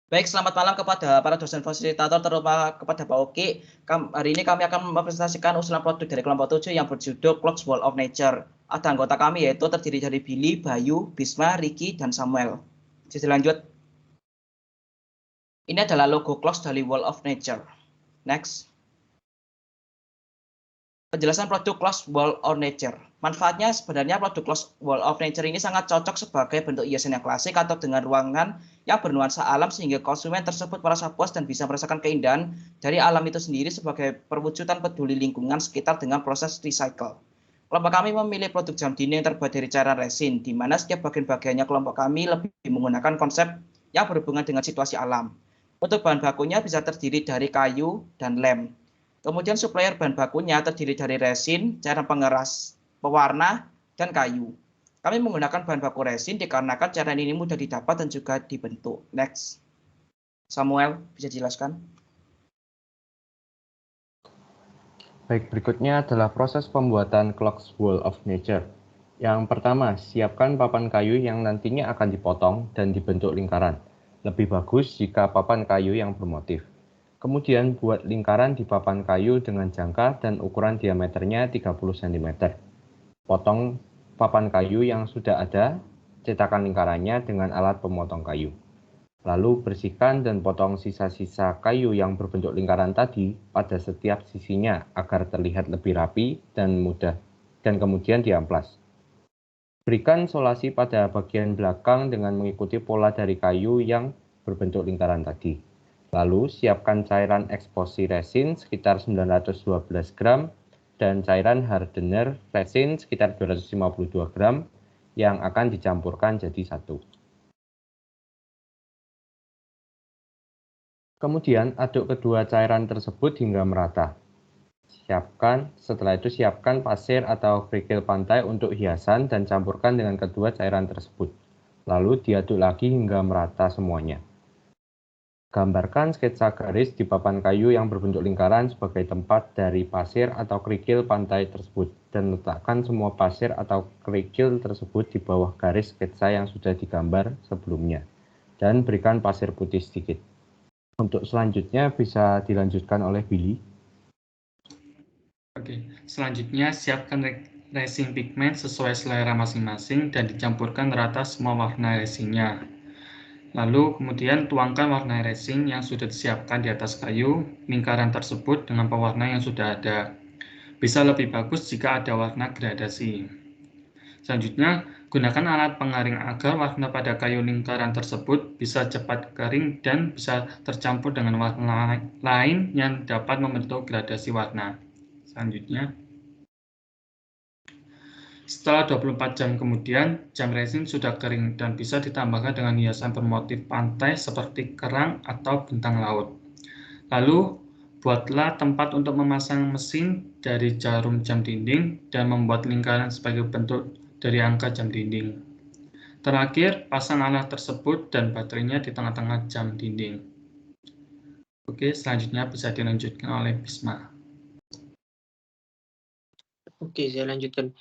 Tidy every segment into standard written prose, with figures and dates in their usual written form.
Baik, selamat malam kepada para dosen fasilitator, terutama kepada Pak Oki. Hari ini kami akan mempresentasikan usulan produk dari kelompok 7 yang berjudul Clocks Wall of Nature. Ada anggota kami yaitu terdiri dari Billy, Bayu, Bisma, Ricky, dan Samuel. Jadi lanjut. Ini adalah logo Clocks dari Wall of Nature. Next. Penjelasan produk Clocks Wall of Nature. Manfaatnya sebenarnya produk Clocks Wall of Nature ini sangat cocok sebagai bentuk hiasan yang klasik atau dengan ruangan yang bernuansa alam sehingga konsumen tersebut merasa puas dan bisa merasakan keindahan dari alam itu sendiri sebagai perwujudan peduli lingkungan sekitar dengan proses recycle. Kelompok kami memilih produk jam dinding yang terbuat dari cairan resin, di mana setiap bagian-bagiannya kelompok kami lebih menggunakan konsep yang berhubungan dengan situasi alam. Untuk bahan bakunya bisa terdiri dari kayu dan lem. Kemudian supplier bahan bakunya terdiri dari resin, cairan pengeras, pewarna, dan kayu. Kami menggunakan bahan baku resin dikarenakan cairan ini mudah didapat dan juga dibentuk. Next. Samuel, bisa jelaskan? Baik, berikutnya adalah proses pembuatan Clocks Wall of Nature. Yang pertama, siapkan papan kayu yang nantinya akan dipotong dan dibentuk lingkaran. Lebih bagus jika papan kayu yang bermotif. Kemudian buat lingkaran di papan kayu dengan jangka dan ukuran diameternya 30 cm. Potong papan kayu yang sudah ada, cetakan lingkarannya dengan alat pemotong kayu. Lalu bersihkan dan potong sisa-sisa kayu yang berbentuk lingkaran tadi pada setiap sisinya agar terlihat lebih rapi dan mudah, dan kemudian diamplas. Berikan solasi pada bagian belakang dengan mengikuti pola dari kayu yang berbentuk lingkaran tadi. Lalu siapkan cairan eksposi resin sekitar 912 gram dan cairan hardener resin sekitar 252 gram yang akan dicampurkan jadi satu. Kemudian aduk kedua cairan tersebut hingga merata. Setelah itu siapkan pasir atau kerikil pantai untuk hiasan dan campurkan dengan kedua cairan tersebut. Lalu diaduk lagi hingga merata semuanya. Gambarkan sketsa garis di papan kayu yang berbentuk lingkaran sebagai tempat dari pasir atau kerikil pantai tersebut dan letakkan semua pasir atau kerikil tersebut di bawah garis sketsa yang sudah digambar sebelumnya dan berikan pasir putih sedikit. Untuk selanjutnya bisa dilanjutkan oleh Billy. Oke, selanjutnya siapkan resin pigmen sesuai selera masing-masing dan dicampurkan rata semua warna resinnya. Lalu kemudian tuangkan warna resin yang sudah disiapkan di atas kayu lingkaran tersebut dengan pewarna yang sudah ada. Bisa lebih bagus jika ada warna gradasi. Selanjutnya, gunakan alat pengaring agar warna pada kayu lingkaran tersebut bisa cepat kering dan bisa tercampur dengan warna lain yang dapat membentuk gradasi warna. Selanjutnya, setelah 24 jam kemudian, jam resin sudah kering dan bisa ditambahkan dengan hiasan bermotif pantai seperti kerang atau bintang laut. Lalu, buatlah tempat untuk memasang mesin dari jarum jam dinding dan membuat lingkaran sebagai bentuk dari angka jam dinding. Terakhir, pasang alat tersebut dan baterainya di tengah-tengah jam dinding. Oke, selanjutnya bisa dilanjutkan oleh Bisma. Oke, saya lanjutkan.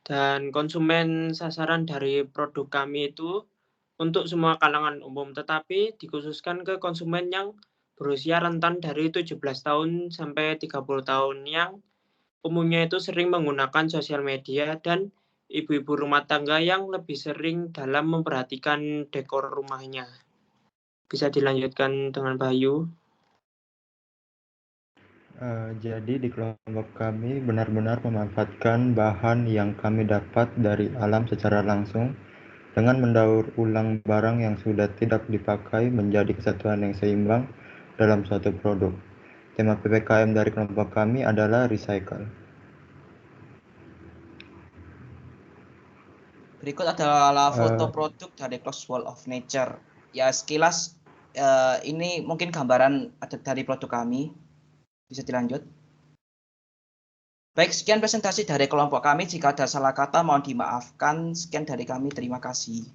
Dan konsumen sasaran dari produk kami itu untuk semua kalangan umum, tetapi dikhususkan ke konsumen yang berusia rentan dari 17 tahun sampai 30 tahun yang umumnya itu sering menggunakan sosial media dan ibu-ibu rumah tangga yang lebih sering dalam memperhatikan dekor rumahnya. Bisa dilanjutkan dengan Bayu. Jadi di kelompok kami benar-benar memanfaatkan bahan yang kami dapat dari alam secara langsung dengan mendaur ulang barang yang sudah tidak dipakai menjadi kesatuan yang seimbang dalam suatu produk. Tema PPKM dari kelompok kami adalah recycle. Berikut adalah foto produk dari Clocks Wall of Nature. Ya, sekilas ini mungkin gambaran dari produk kami. Bisa dilanjut. Baik, sekian presentasi dari kelompok kami. Jika ada salah kata mohon dimaafkan. Sekian dari kami. Terima kasih.